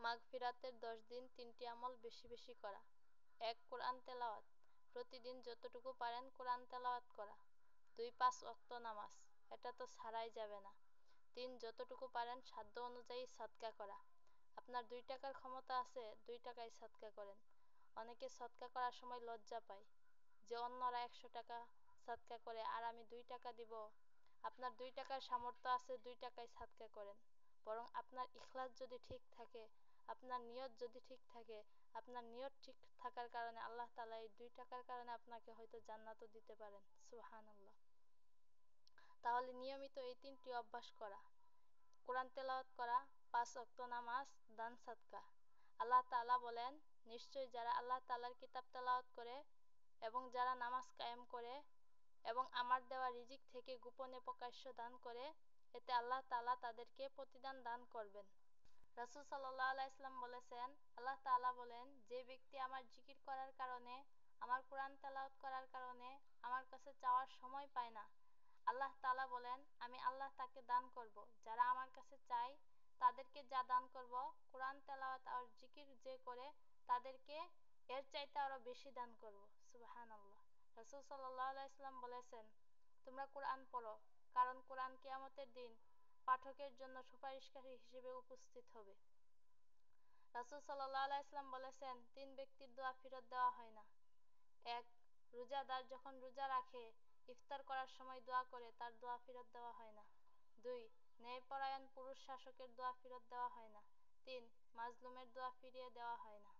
মাগফিরাতের 10 দিন 3টি আমল বেশি বেশি করা। 1. কোরআন তেলাওয়াত, প্রতিদিন যতটুকু পারেন কোরআন তেলাওয়াত করা। 2. 5 ওয়াক্ত নামাজ, এটা তো ছাড়াই যাবে না। 3. যতটুকু পারেন সাধ্য অনুযায়ী সদকা করা। আপনার 2 টাকার ক্ষমতা আছে, 2 টাকায় সদকা করেন। অনেকে সদকা করার সময় লজ্জা পায় যে অন্যরা 100 টাকা সদকা করে আর আমি 2 টাকা দিব। আপনার 2 টাকার সামর্থ্য আছে, 2 টাকায় সদকা করেন। বরং আপনার ইখলাস যদি ঠিক থাকে, আপনার নিয়ত যদি ঠিক থাকে, আপনার নিয়ত ঠিক থাকার কারণে আল্লাহ তাআলা এই 2 টাকার কারণে আপনাকে হয়তো জান্নাতও দিতে পারেন। সুবহানাল্লাহ। তাহলে নিয়মিত এই 3টি অভ্যাস করা, কোরআন তেলাওয়াত করা, 5 ওয়াক্ত নামাজ, দান সদকা। আল্লাহ তাআলা বলেন, নিশ্চয়ই যারা আল্লাহ তাআলার কিতাব তেলাওয়াত করে এবং যারা নামাজ কায়েম করে এবং আমার দেওয়া রিজিক থেকে গোপনে প্রকাশ্য দান করে, এতে আল্লাহ তাআলা তাদেরকে প্রতিদান দান করবেন। রাসূল সাল্লাল্লাহু আলাইহি ওয়াসাল্লাম বলেছেন, আল্লাহ তাআলা বলেন, যে ব্যক্তি আমার জিকির করার কারণে, আমার কোরআন তেলাওয়াত করার কারণে আমার কাছে চাওয়ার সময় পায় না, আল্লাহ তাআলা বলেন, আমি আল্লাহ তাকে দান করব। যারা আমার কাছে চায় তাদেরকে যা দান করব, কোরআন তেলাওয়াত আর জিকির যে করে তাদেরকে এর চাইতে আরো বেশি দান করব। সুবহানাল্লাহ। রাসূল সাল্লাল্লাহু আলাইহি ওয়াসাল্লাম বলেছেন, তোমরা কোরআন পড়ো, কারণ কোরআন কিয়ামতের দিন পাঠকের জন্য সুপারিশকারী হিসেবে উপস্থিত হবে। রাসূল সাল্লাল্লাহু আলাইহি ওয়াসাল্লাম বলেছেন, 3 ব্যক্তির দোয়া ফেরত দেওয়া হয় না। 1. রোজাদার যখন রোজা রাখে, ইফতার করার সময় দোয়া করে, তার দোয়া ফেরত দেওয়া হয় না। 2. ন্যায়পরায়ণ পুরুষ শাসকের দোয়া ফেরত দেওয়া হয় না। 3. মাজলুমের দোয়া ফিরিয়ে দেওয়া হয় না।